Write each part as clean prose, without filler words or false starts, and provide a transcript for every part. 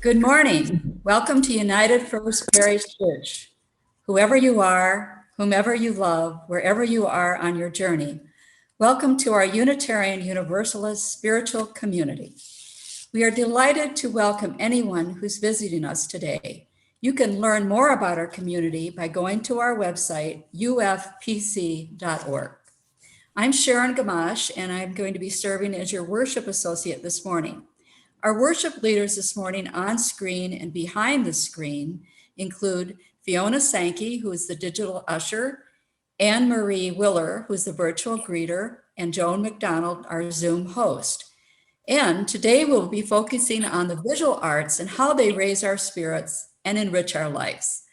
Good morning. Welcome to United First Parish Church. Whoever you are, whomever you love, wherever you are on your journey, welcome to our Unitarian Universalist spiritual community. We are delighted to welcome anyone who's visiting us today. You can learn more about our community by going to our website, UFPC.org. I'm Sharon Gamache, and I'm going to be serving as your worship associate this morning. Our worship leaders this morning on screen and behind the screen include Fiona Sankey, who is the digital usher, Anne Marie Willer, who is the virtual greeter, and Joan McDonald, our Zoom host. And today we'll be focusing on the visual arts and how they raise our spirits and enrich our lives.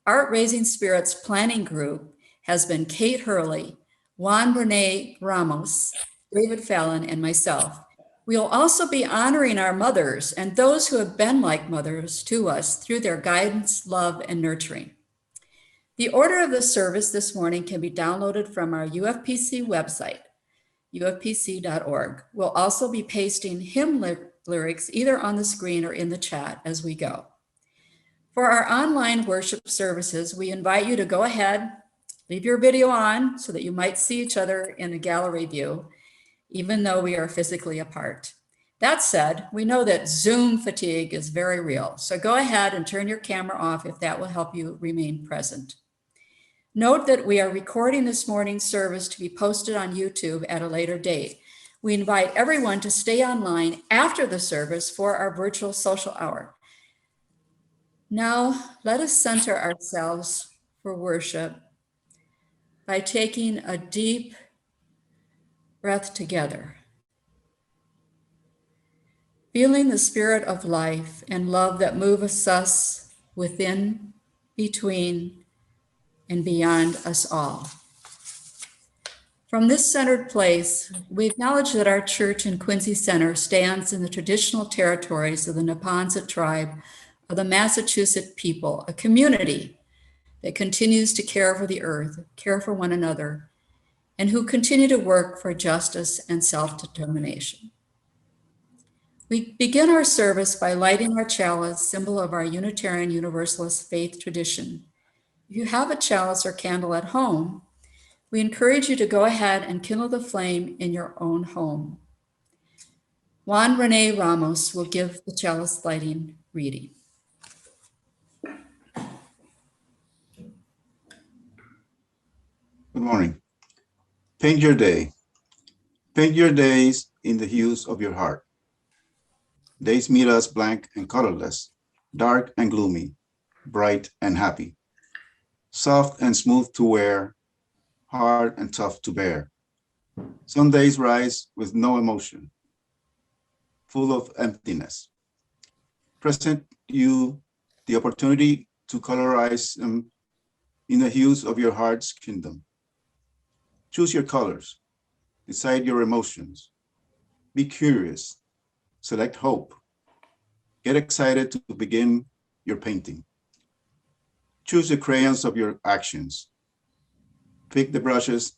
Art Raising Spirits Planning Group has been Kate Hurley, Juan Ramos, David Fallon, and myself. We'll also be honoring our mothers and those who have been like mothers to us through their guidance, love, and nurturing. The order of the service this morning can be downloaded from our UFPC website, ufpc.org. We'll also be pasting hymn lyrics either on the screen or in the chat as we go. For our online worship services, we invite you to go ahead, leave your video on so that you might see each other in a gallery view, even though we are physically apart. That said, we know that Zoom fatigue is very real, so go ahead and turn your camera off if that will help you remain present. Note that we are recording this morning's service to be posted on YouTube at a later date. We invite everyone to stay online after the service for our virtual social hour. Now, let us center ourselves for worship by taking a deep breath together, feeling the spirit of life and love that moves us within, between, and beyond us all. From this centered place, we acknowledge that our church in Quincy Center stands in the traditional territories of the Neponset tribe of the Massachusetts people, a community that continues to care for the earth, care for one another, and who continue to work for justice and self-determination. We begin our service by lighting our chalice, symbol of our Unitarian Universalist faith tradition. If you have a chalice or candle at home, we encourage you to go ahead and kindle the flame in your own home. Juan Ramos will give the chalice lighting reading. Good morning. Paint your day. Paint your days in the hues of your heart. Days meet us blank and colorless, dark and gloomy, bright and happy, soft and smooth to wear, hard and tough to bear. Some days rise with no emotion, full of emptiness. Present you the opportunity to colorize them in the hues of your heart's kingdom. Choose your colors, decide your emotions, be curious, select hope, get excited to begin your painting. Choose the crayons of your actions, pick the brushes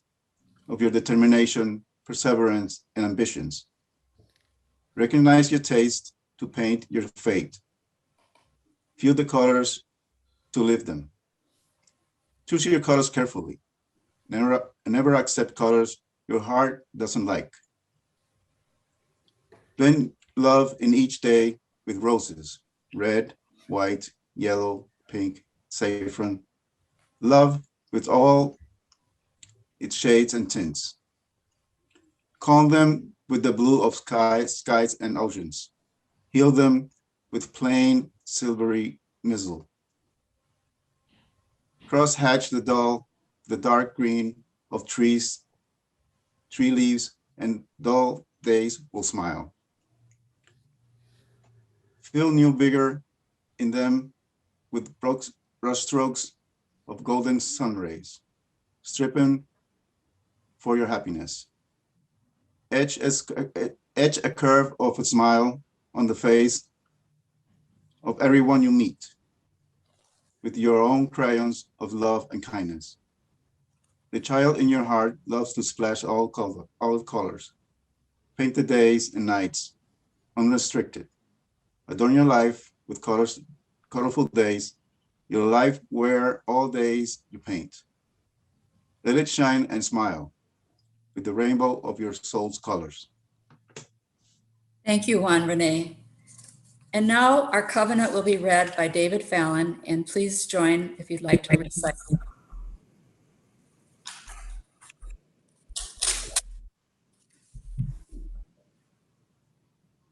of your determination, perseverance, and ambitions. Recognize your taste to paint your fate. Feel the colors to live them. Choose your colors carefully. Never accept colors your heart doesn't like. Blend love in each day with roses, red, white, yellow, pink, saffron. Love with all its shades and tints. Calm them with the blue of skies and oceans. Heal them with plain silvery missile. Cross-hatch the dark green of trees, tree leaves, and dull days will smile. Feel new vigor in them with brush strokes of golden sun rays. Stripping for your happiness. Etch a curve of a smile on the face of everyone you meet with your own crayons of love and kindness. The child in your heart loves to splash all colors. Paint the days and nights unrestricted. Adorn your life with colorful days. Your life where all days you paint. Let it shine and smile with the rainbow of your soul's colors. Thank you, Juan Rene. And now our covenant will be read by David Fallon, and please join if you'd like to recite.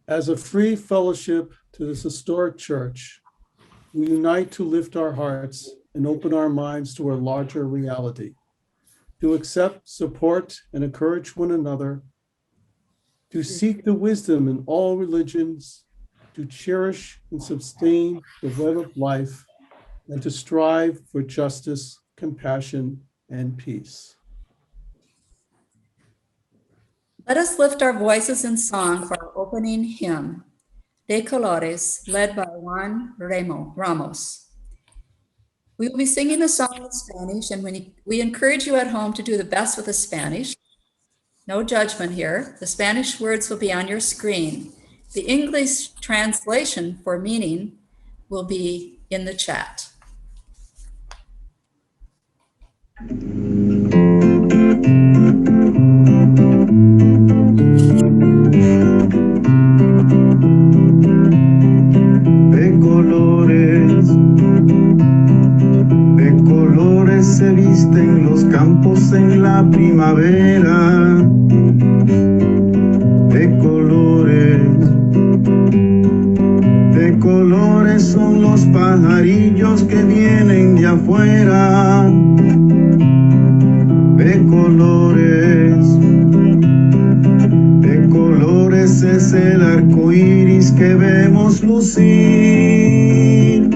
As a free fellowship to this historic church, we unite to lift our hearts and open our minds to a larger reality, to accept, support, and encourage one another, to seek the wisdom in all religions, to cherish and sustain the web of life, and to strive for justice, compassion, and peace. Let us lift our voices in song for our opening hymn, De Colores, led by Juan Ramos. We will be singing the song in Spanish, and we encourage you at home to do the best with the Spanish. No judgment here. The Spanish words will be on your screen. The English translation for meaning will be in the chat. De colores se visten los campos en la primavera. De colores son los pajarillos que vienen de afuera. De colores es el arco iris que vemos lucir.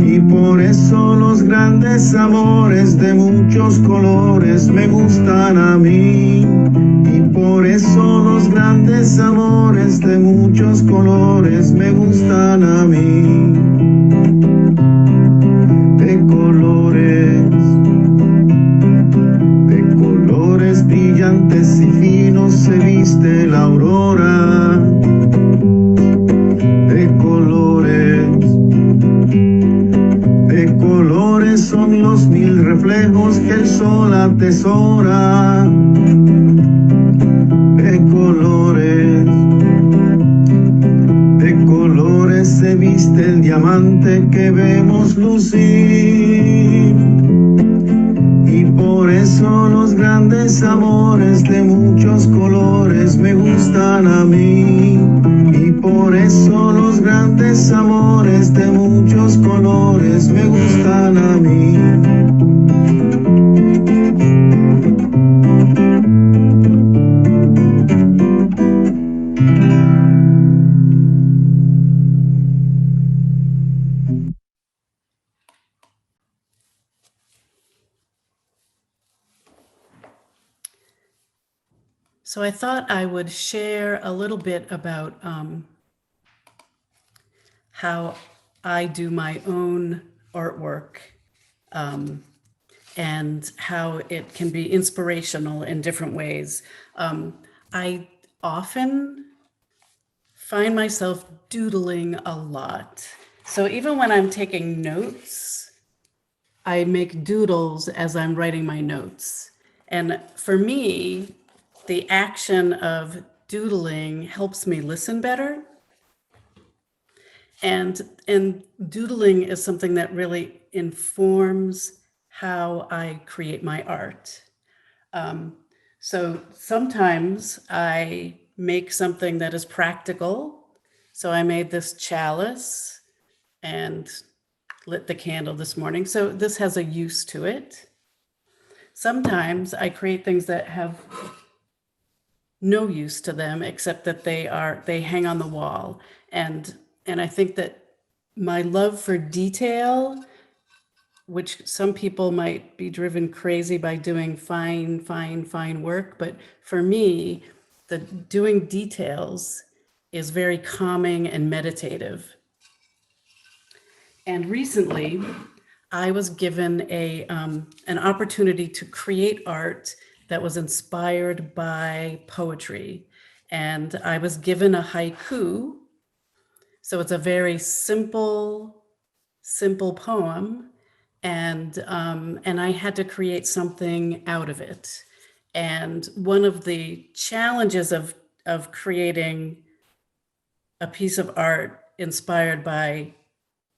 Y por eso los grandes amores de muchos colores me gustan a mí. Y por eso los grandes amores de muchos colores me gustan a mí. De colores brillantes y finos se viste la aurora. De colores son los mil reflejos que el sol atesora. De colores se viste el diamante que vemos lucir. Y por eso los grandes amores de muchos colores me gustan a mí. Y por eso los grandes amores de muchos colores me gustan a mí. So I thought I would share a little bit about how I do my own artwork and how it can be inspirational in different ways. I often find myself doodling a lot. So even when I'm taking notes, I make doodles as I'm writing my notes. And for me, the action of doodling helps me listen better. And doodling is something that really informs how I create my art. So sometimes I make something that is practical. So I made this chalice and lit the candle this morning. So this has a use to it. Sometimes I create things that have no use to them, except that they hang on the wall. And I think that my love for detail, which some people might be driven crazy by doing fine work, but for me, the doing details is very calming and meditative. And recently, I was given an opportunity to create art that was inspired by poetry. And I was given a haiku. So it's a very simple poem. And I had to create something out of it. And one of the challenges of creating a piece of art inspired by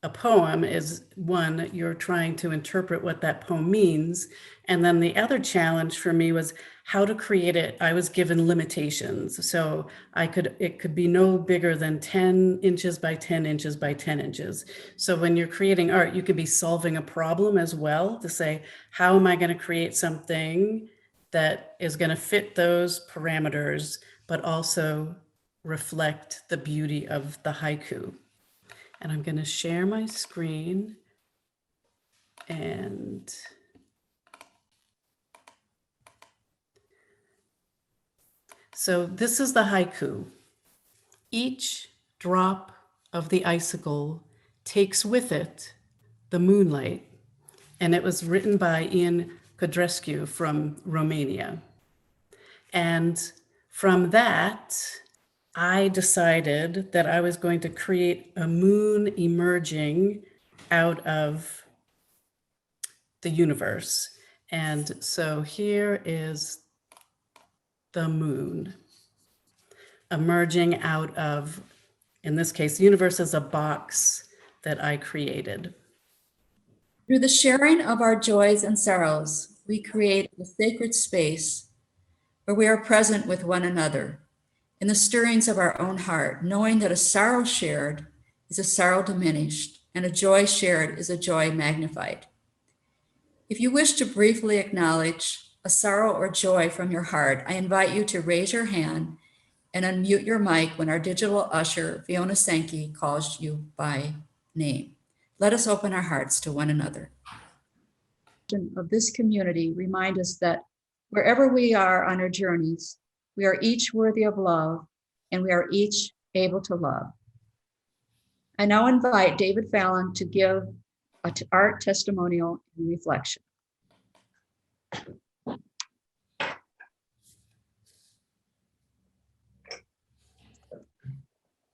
a poem is, one, you're trying to interpret what that poem means. And then the other challenge for me was how to create it. I was given limitations. So it could be no bigger than 10 inches by 10 inches by 10 inches. So when you're creating art, you could be solving a problem as well to say, how am I going to create something that is going to fit those parameters, but also reflect the beauty of the haiku? And I'm going to share my screen. And so this is the haiku. Each drop of the icicle takes with it The Moonlight, and it was written by Ian Codrescu from Romania. And from that, I decided that I was going to create a moon emerging out of the universe. And so here is the moon emerging out of, in this case, the universe is a box that I created. Through the sharing of our joys and sorrows, we create a sacred space where we are present with one another in the stirrings of our own heart, knowing that a sorrow shared is a sorrow diminished, and a joy shared is a joy magnified. If you wish to briefly acknowledge a sorrow or joy from your heart, I invite you to raise your hand and unmute your mic when our digital usher, Fiona Sankey, calls you by name. Let us open our hearts to one another. Of this community remind us that wherever we are on our journeys, we are each worthy of love and we are each able to love. I now invite David Fallon to give an art testimonial and reflection.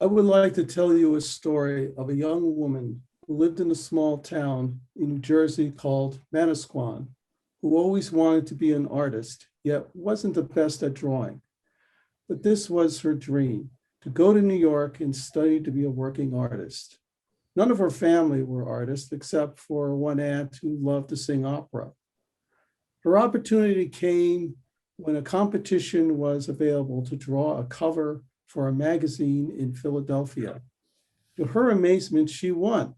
I would like to tell you a story of a young woman who lived in a small town in New Jersey called Manasquan, who always wanted to be an artist, yet wasn't the best at drawing. But this was her dream, to go to New York and study to be a working artist. None of her family were artists except for one aunt who loved to sing opera. Her opportunity came when a competition was available to draw a cover for a magazine in Philadelphia. To her amazement, she won.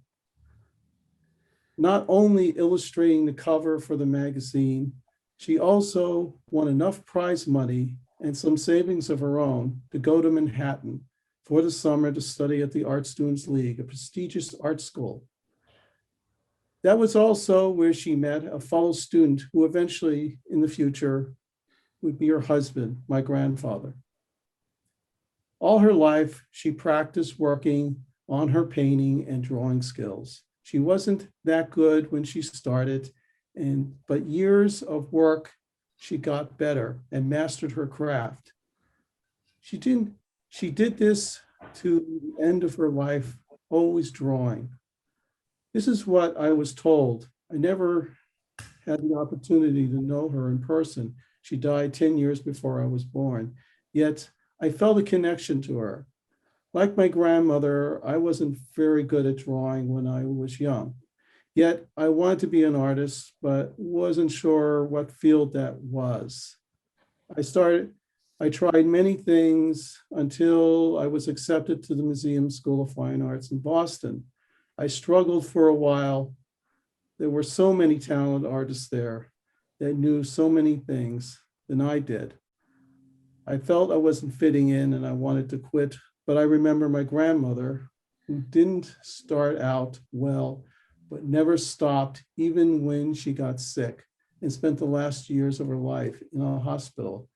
Not only illustrating the cover for the magazine, she also won enough prize money and some savings of her own to go to Manhattan for the summer to study at the Art Students League, a prestigious art school. That was also where she met a fellow student who eventually, in the future, would be her husband, my grandfather. All her life, she practiced working on her painting and drawing skills. She wasn't that good when she started, but years of work, she got better and mastered her craft. She did this to the end of her life, always drawing. This is what I was told. I never had the opportunity to know her in person. She died 10 years before I was born, yet I felt a connection to her. Like my grandmother, I wasn't very good at drawing when I was young. Yet I wanted to be an artist, but wasn't sure what field that was. I tried many things until I was accepted to the Museum School of Fine Arts in Boston. I struggled for a while. There were so many talented artists there that knew so many things than I did. I felt I wasn't fitting in and I wanted to quit, but I remember my grandmother, who didn't start out well, but never stopped even when she got sick and spent the last years of her life in a hospital.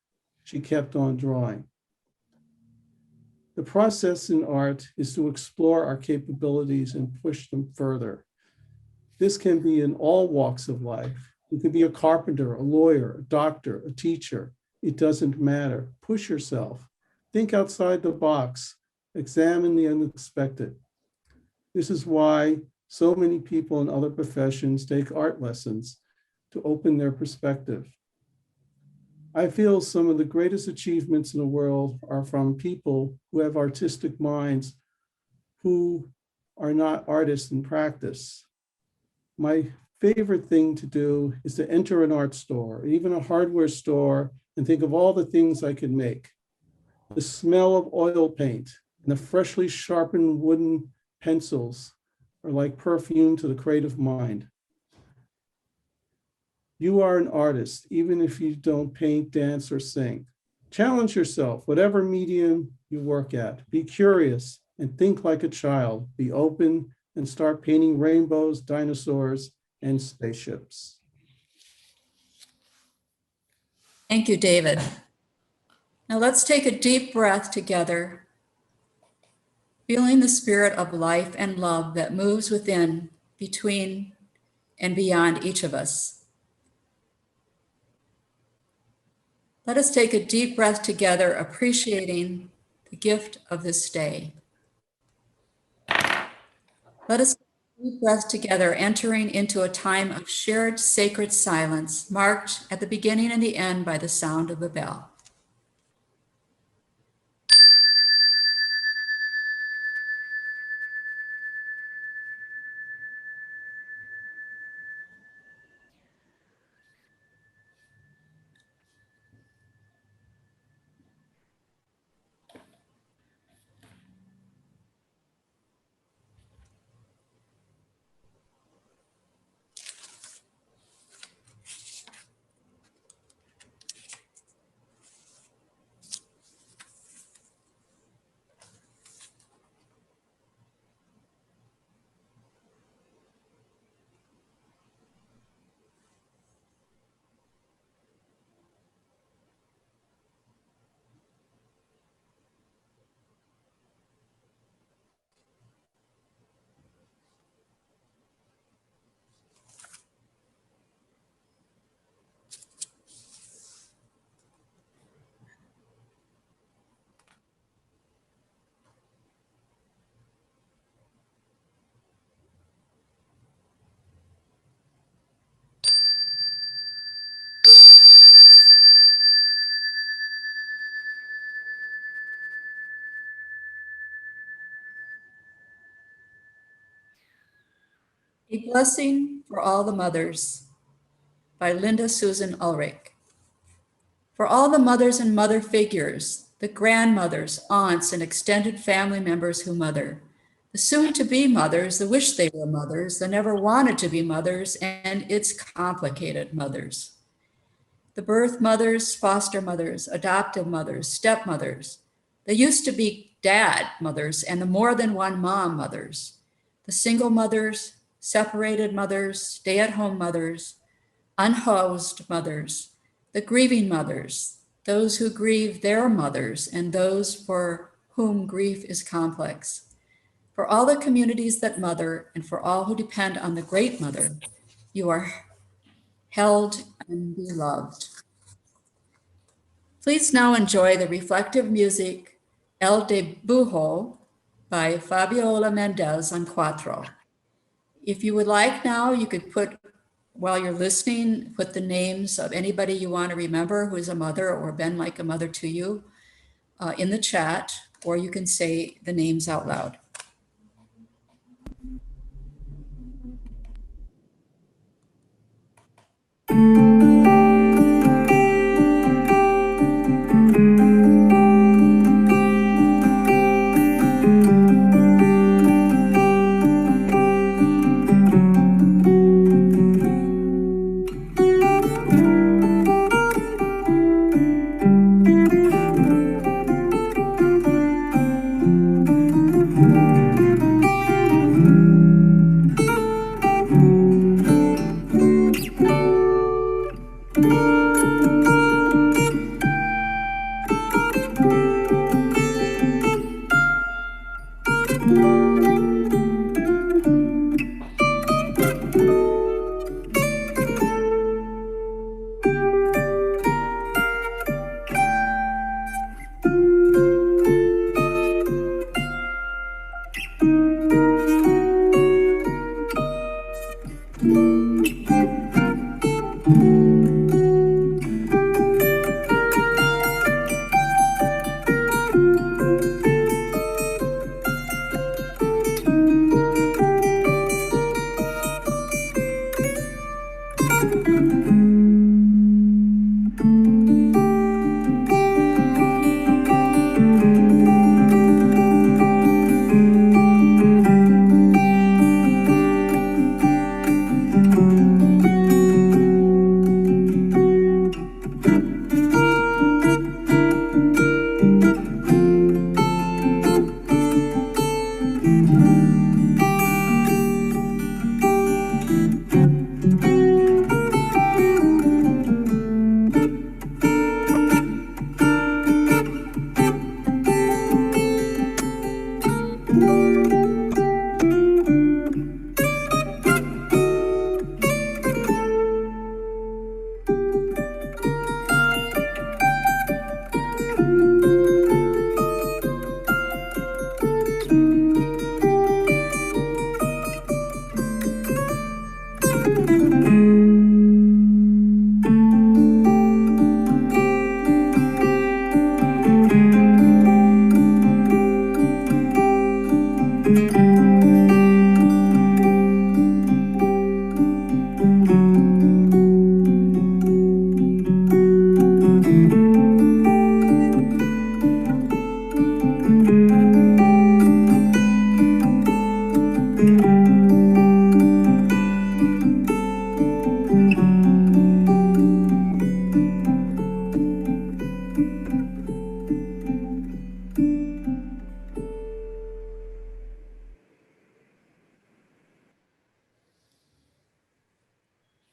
She kept on drawing. The process in art is to explore our capabilities and push them further. This can be in all walks of life. You could be a carpenter, a lawyer, a doctor, a teacher. It doesn't matter. Push yourself. Think outside the box. Examine the unexpected. This is why so many people in other professions take art lessons to open their perspective. I feel some of the greatest achievements in the world are from people who have artistic minds who are not artists in practice. My favorite thing to do is to enter an art store, even a hardware store, and think of all the things I could make. The smell of oil paint and the freshly sharpened wooden pencils are like perfume to the creative mind. You are an artist, even if you don't paint, dance, or sing. Challenge yourself, whatever medium you work at. Be curious and think like a child. Be open and start painting rainbows, dinosaurs, and spaceships. Thank you, David. Now let's take a deep breath together, feeling the spirit of life and love that moves within, between, and beyond each of us. Let us take a deep breath together, appreciating the gift of this day. Let us take a deep breath together, entering into a time of shared sacred silence, marked at the beginning and the end by the sound of a bell. A Blessing for All the Mothers by Linda Susan Ulrich. For all the mothers and mother figures, the grandmothers, aunts, and extended family members who mother, the soon-to-be mothers, the wish they were mothers, the never wanted to be mothers, and its complicated mothers. The birth mothers, foster mothers, adoptive mothers, stepmothers, the used to be dad mothers, and the more than one mom mothers, the single mothers, separated mothers, stay-at-home mothers, unhoused mothers, the grieving mothers, those who grieve their mothers, and those for whom grief is complex. For all the communities that mother, and for all who depend on the Great Mother, you are held and beloved. Please now enjoy the reflective music El Dibujo by Fabiola Mendez on Cuatro. If you would like now, you could put, while you're listening, put the names of anybody you want to remember who is a mother or been like a mother to you in the chat, or you can say the names out loud.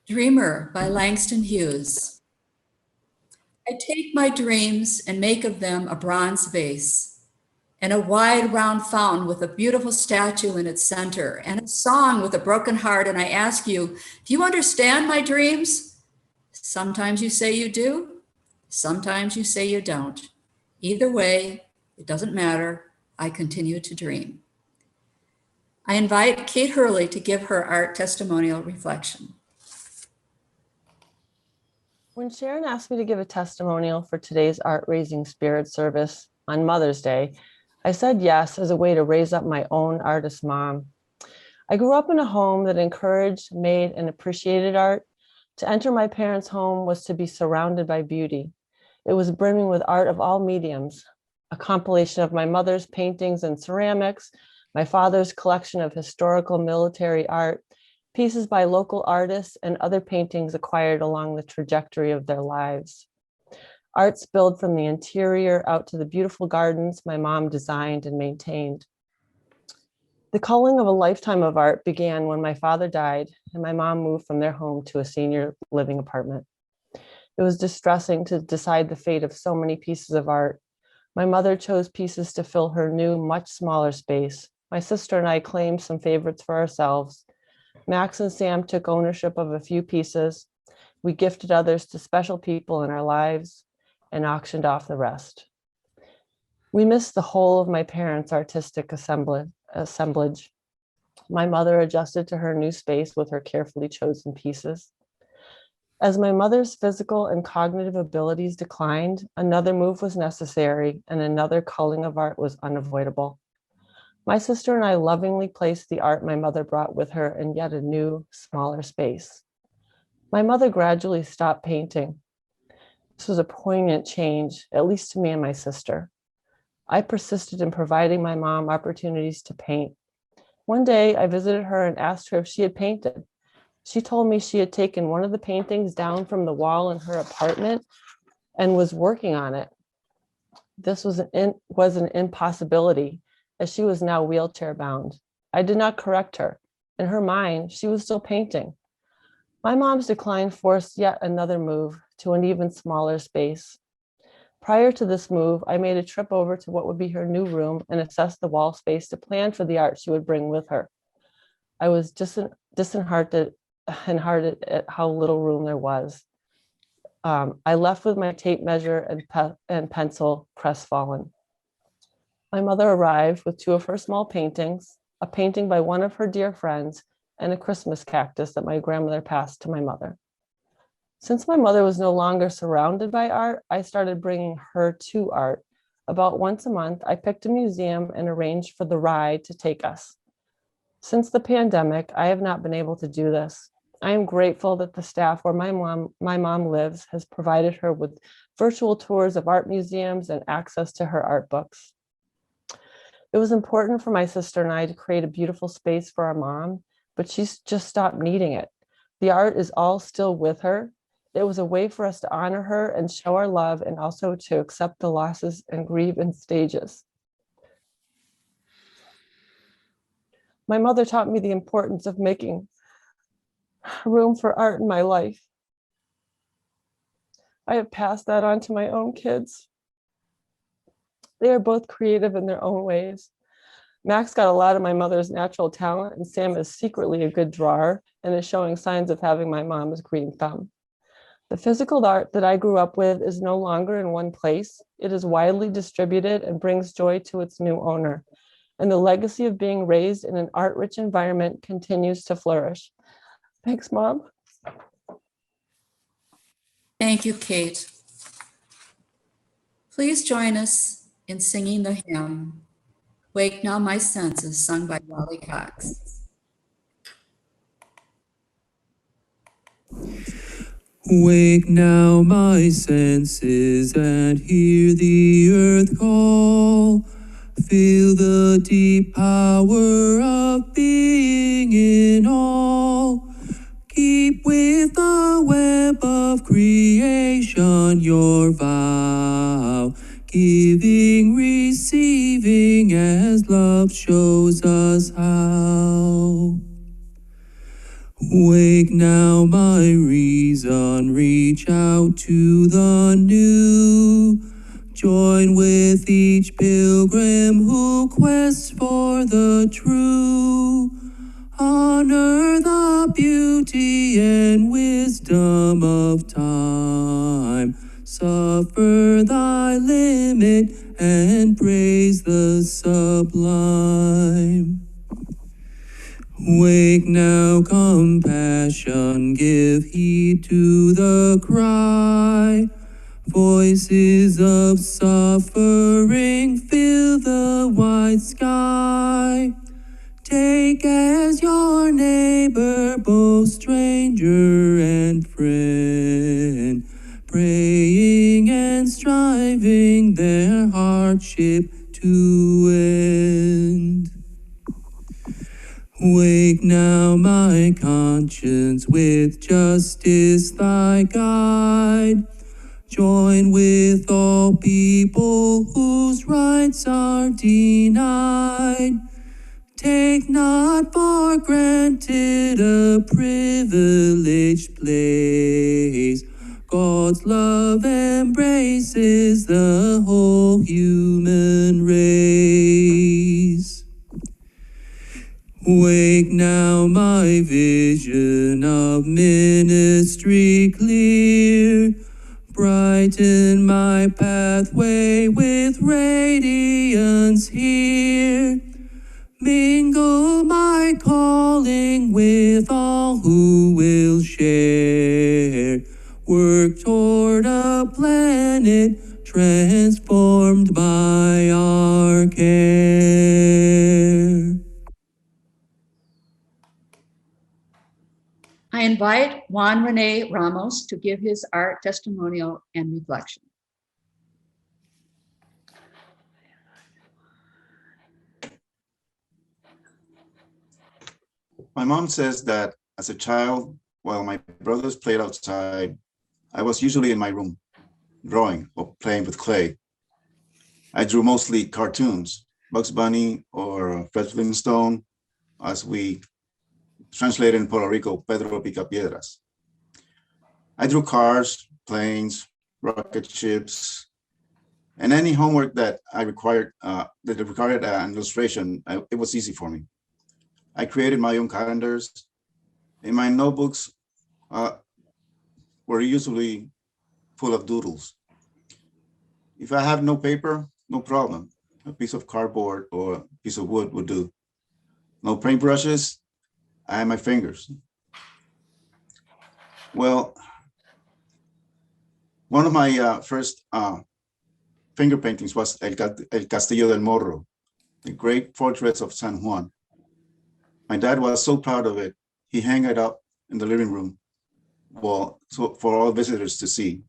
Dreamer by Langston Hughes. I take my dreams and make of them a bronze vase and a wide round fountain with a beautiful statue in its center and a song with a broken heart. And I ask you, do you understand my dreams? Sometimes you say you do. Sometimes you say you don't. Either way, it doesn't matter. I continue to dream. I invite Kate Hurley to give her art testimonial reflection. When Sharon asked me to give a testimonial for today's Art Raising Spirit service on Mother's Day, I said yes as a way to raise up my own artist mom. I grew up in a home that encouraged, made, and appreciated art. To enter my parents' home was to be surrounded by beauty. It was brimming with art of all mediums, a compilation of my mother's paintings and ceramics, my father's collection of historical military art, pieces by local artists, and other paintings acquired along the trajectory of their lives. Art spilled from the interior out to the beautiful gardens my mom designed and maintained. The culling of a lifetime of art began when my father died and my mom moved from their home to a senior living apartment. It was distressing to decide the fate of so many pieces of art. My mother chose pieces to fill her new, much smaller space. My sister and I claimed some favorites for ourselves. Max and Sam took ownership of a few pieces. We gifted others to special people in our lives and auctioned off the rest. We missed the whole of my parents' artistic assemblage. My mother adjusted to her new space with her carefully chosen pieces. As my mother's physical and cognitive abilities declined, another move was necessary and another culling of art was unavoidable. My sister and I lovingly placed the art my mother brought with her in yet a new, smaller space. My mother gradually stopped painting. This was a poignant change, at least to me and my sister. I persisted in providing my mom opportunities to paint. One day, I visited her and asked her if she had painted. She told me she had taken one of the paintings down from the wall in her apartment and was working on it. This was an impossibility, as she was now wheelchair bound. I did not correct her. In her mind, she was still painting. My mom's decline forced yet another move to an even smaller space. Prior to this move, I made a trip over to what would be her new room and assessed the wall space to plan for the art she would bring with her. I was disheartened at how little room there was. I left with my tape measure and pencil, crestfallen. My mother arrived with two of her small paintings, a painting by one of her dear friends, and a Christmas cactus that my grandmother passed to my mother. Since my mother was no longer surrounded by art, I started bringing her to art. About once a month, I picked a museum and arranged for the ride to take us. Since the pandemic, I have not been able to do this. I am grateful that the staff where my mom lives has provided her with virtual tours of art museums and access to her art books. It was important for my sister and I to create a beautiful space for our mom, but she's just stopped needing it. The art is all still with her. It was a way for us to honor her and show our love, and also to accept the losses and grieve in stages. My mother taught me the importance of making room for art in my life. I have passed that on to my own kids. They are both creative in their own ways. Max got a lot of my mother's natural talent, and Sam is secretly a good drawer and is showing signs of having my mom's green thumb. The physical art that I grew up with is no longer in one place. It is widely distributed and brings joy to its new owner. And the legacy of being raised in an art-rich environment continues to flourish. Thanks, Mom. Thank you, Kate. Please join us in singing the hymn, Wake Now My Senses, sung by Wally Cox. Wake now my senses and hear the earth call. Feel the deep power of being in all. Keep with the web of creation your vow. Giving, receiving as love shows us how. Wake now, my reason, reach out to the new. Join with each pilgrim who quests for the true. Honor the beauty and wisdom of time. Suffer thy limit and praise the sublime. Wake now, compassion, give heed to the cry. Voices of suffering fill the wide sky. Take as your neighbor both stranger and friend, praying and striving their hardship to end. Wake now, my conscience, with justice thy guide. Join with all people whose rights are denied. Take not for granted a privileged place. God's love embraces the whole human race. Wake now, my vision of ministry clear. Brighten my pathway with radiance here. Mingle my calling with all who will share. Work toward a planet transformed by our care. I invite Juan Ramos to give his art testimonial and reflection. My mom says that as a child, while my brothers played outside, I was usually in my room, drawing or playing with clay. I drew mostly cartoons, Bugs Bunny or Fred Flintstone, as we translated in Puerto Rico, Pedro Picapiedras. I drew cars, planes, rocket ships, and any homework that I required, that required an illustration, it was easy for me. I created my own calendars. In my notebooks were usually full of doodles. If I have no paper, no problem. A piece of cardboard or a piece of wood would do. No paintbrushes, I have my fingers. Well, one of my first finger paintings was El Castillo del Morro, the great fortress of San Juan. My dad was so proud of it, he hung it up in the living room wall so for all visitors to see.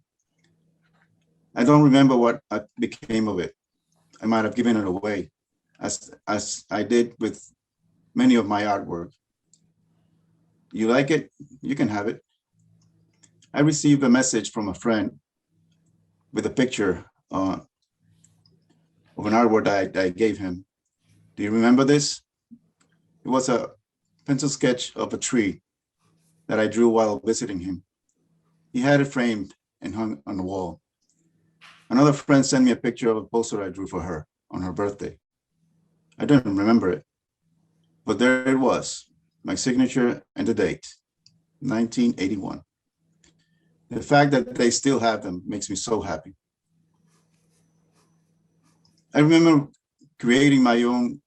I don't remember what became of it. I might have given it away, as I did with many of my artwork. You like it? You can have it. I received a message from a friend with a picture of an artwork that I gave him. Do you remember this? It was a pencil sketch of a tree that I drew while visiting him. He had it framed and hung on the wall. Another friend sent me a picture of a poster I drew for her on her birthday. I don't remember it, but there it was, my signature and the date, 1981. The fact that they still have them makes me so happy. I remember creating my own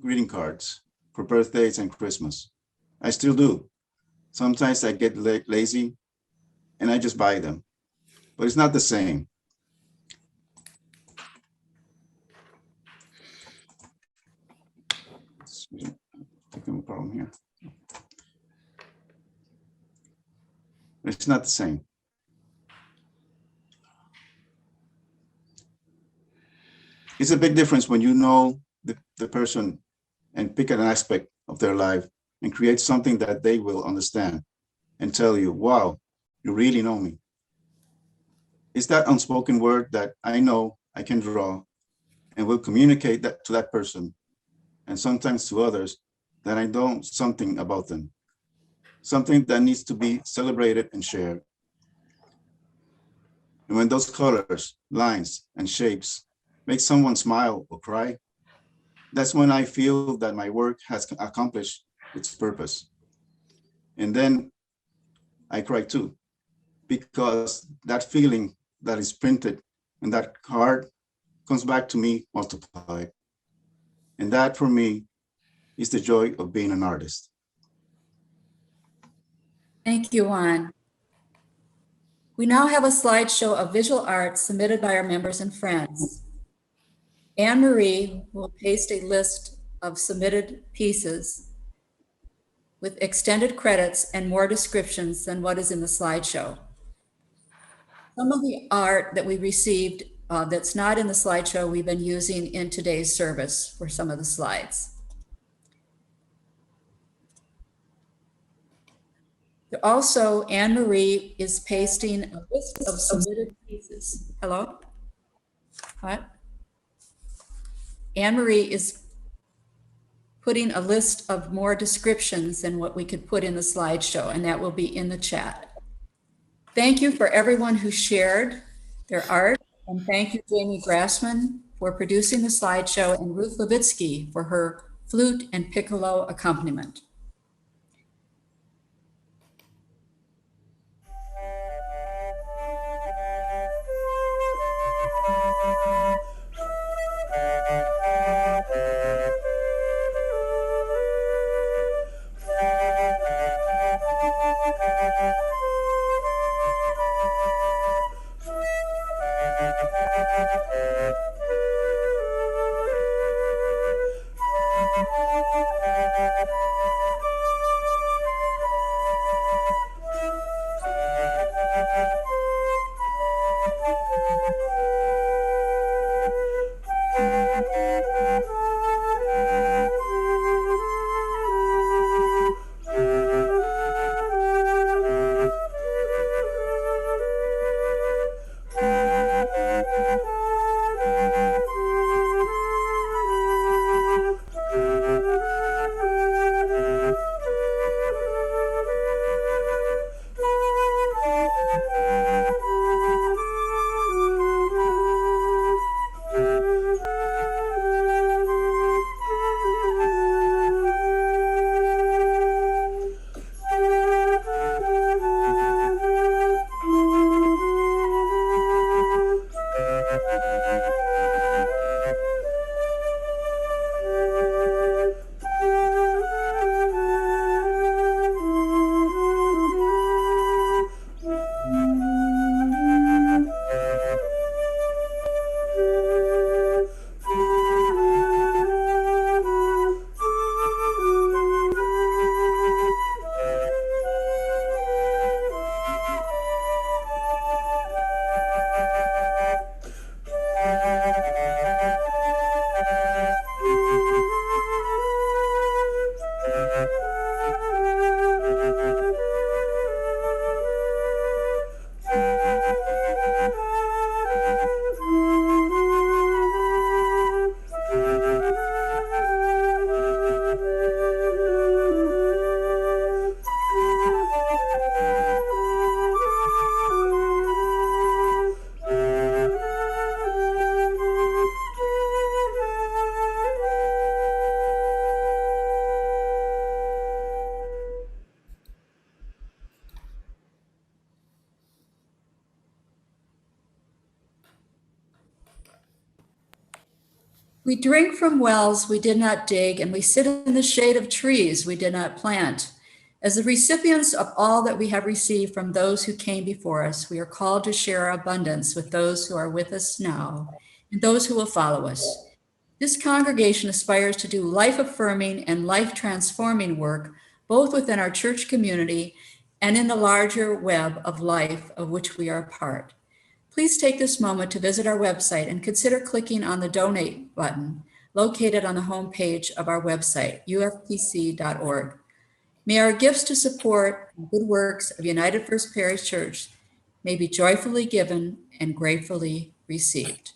greeting cards for birthdays and Christmas. I still do. Sometimes I get lazy and I just buy them, but it's not the same. No problem here. It's not the same. It's a big difference when you know the person and pick an aspect of their life and create something that they will understand and tell you, wow, you really know me. It's that unspoken word that I know I can draw and will communicate that to that person and sometimes to others that I know something about them. something that needs to be celebrated and shared. And when those colors, lines, and shapes make someone smile or cry, that's when I feel that my work has accomplished its purpose. And then I cry too, because that feeling that is printed in that card comes back to me multiplied. And that for me is the joy of being an artist. Thank you, Juan. We now have a slideshow of visual art submitted by our members and friends. Anne Marie will paste a list of submitted pieces with extended credits and more descriptions than what is in the slideshow. Some of the art that we received that's not in the slideshow, we've been using in today's service for some of the slides. Also, Anne Marie is pasting a list of submitted pieces. Hello? What? Anne Marie is putting a list of more descriptions than what we could put in the slideshow, and that will be in the chat. Thank you for everyone who shared their art, and thank you, Jamie Grassman, for producing the slideshow, and Ruth Levitsky for her flute and piccolo accompaniment. We drink from wells we did not dig, and we sit in the shade of trees we did not plant. As the recipients of all that we have received from those who came before us, we are called to share our abundance with those who are with us now and those who will follow us. This congregation aspires to do life-affirming and life-transforming work, both within our church community and in the larger web of life of which we are a part. Please take this moment to visit our website and consider clicking on the donate button located on the homepage of our website, ufpc.org. May our gifts to support the good works of United First Parish Church may be joyfully given and gratefully received.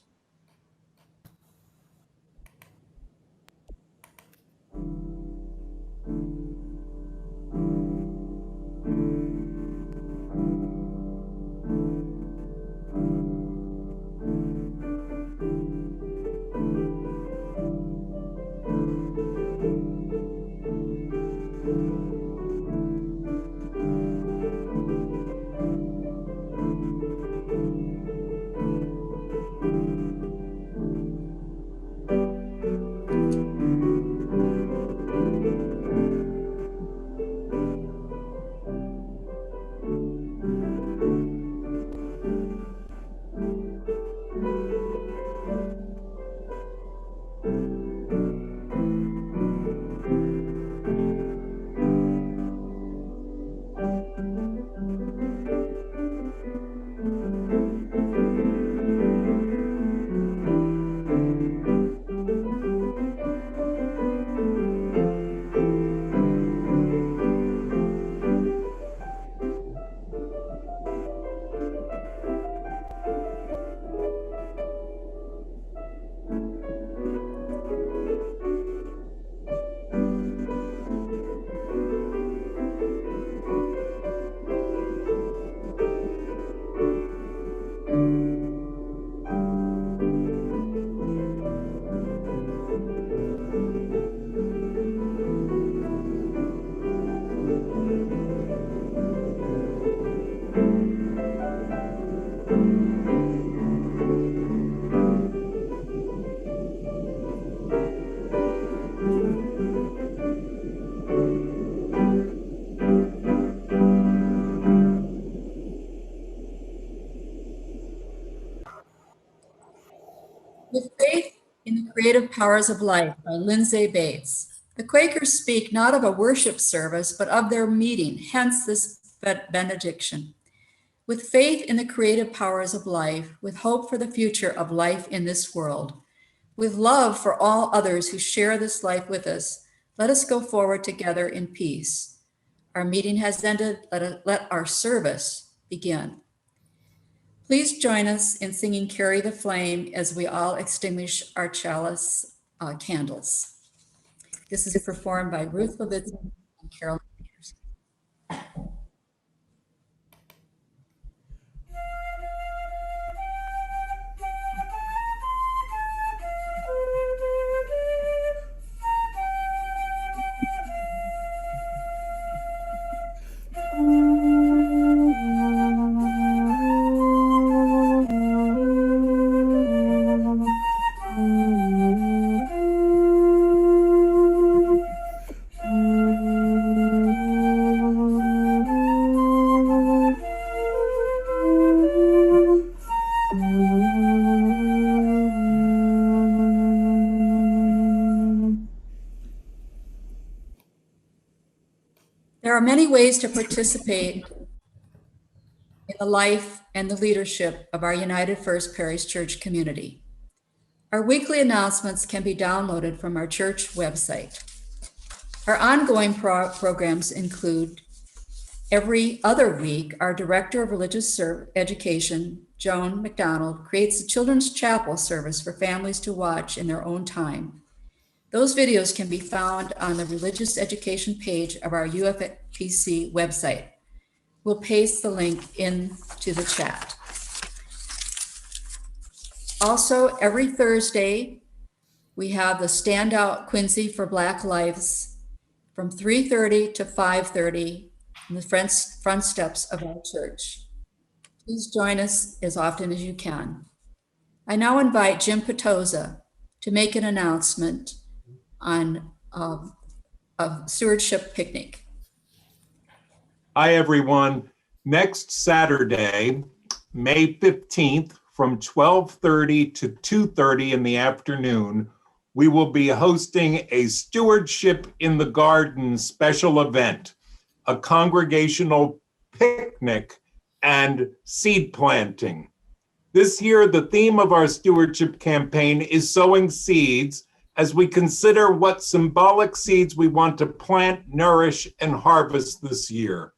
Creative Powers of Life by Lindsay Bates. The Quakers speak not of a worship service, but of their meeting, hence this benediction. With faith in the creative powers of life, with hope for the future of life in this world, with love for all others who share this life with us, let us go forward together in peace. Our meeting has ended. Let our service begin. Please join us in singing Carry the Flame as we all extinguish our chalice candles. This is performed by Ruth Levitson and Carol. There are many ways to participate in the life and the leadership of our United First Parish Church community. Our weekly announcements can be downloaded from our church website. Our ongoing programs include every other week, our Director of Religious Education, Joan McDonald, creates a children's chapel service for families to watch in their own time. Those videos can be found on the religious education page of our UFPC website. We'll paste the link into the chat. Also, every Thursday, we have the Standout Quincy for Black Lives from 3:30 to 5:30 in the front steps of our church. Please join us as often as you can. I now invite Jim Petoza to make an announcement on a stewardship picnic. Hi, everyone. Next Saturday, May 15th, from 12:30 to 2:30 in the afternoon, we will be hosting a Stewardship in the Garden special event, a congregational picnic and seed planting. This year, the theme of our stewardship campaign is sowing seeds as we consider what symbolic seeds we want to plant, nourish, and harvest this year.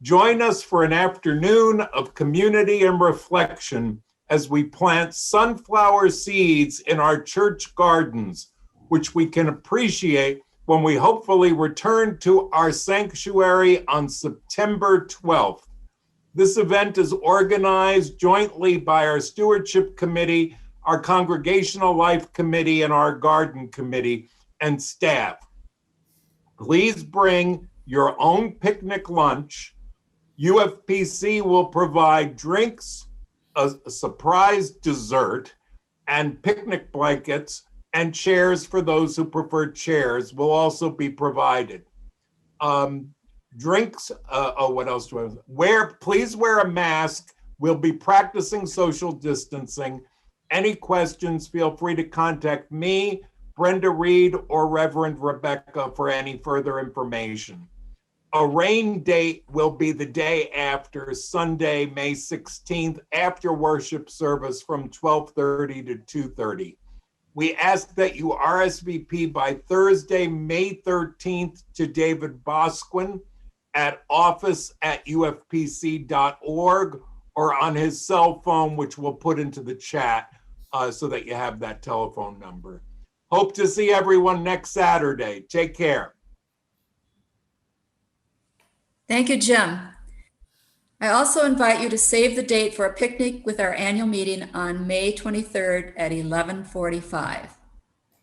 Join us for an afternoon of community and reflection as we plant sunflower seeds in our church gardens, which we can appreciate when we hopefully return to our sanctuary on September 12th. This event is organized jointly by our Stewardship Committee, our Congregational Life Committee, and our Garden Committee and staff. Please bring your own picnic lunch. UFPC will provide drinks, a surprise dessert, and picnic blankets and chairs for those who prefer chairs will also be provided. Drinks, what else do I have? Please wear a mask. We'll be practicing social distancing. Any questions, feel free to contact me, Brenda Reed, or Reverend Rebecca for any further information. A rain date will be the day after, Sunday, May 16th, after worship service from 12:30 to 2:30. We ask that you RSVP by Thursday, May 13th to David Bosquin at office@ufpc.org or on his cell phone, which we'll put into the chat so that you have that telephone number. Hope to see everyone next Saturday. Take care. Thank you, Jim. I also invite you to save the date for a picnic with our annual meeting on May 23rd at 11:45.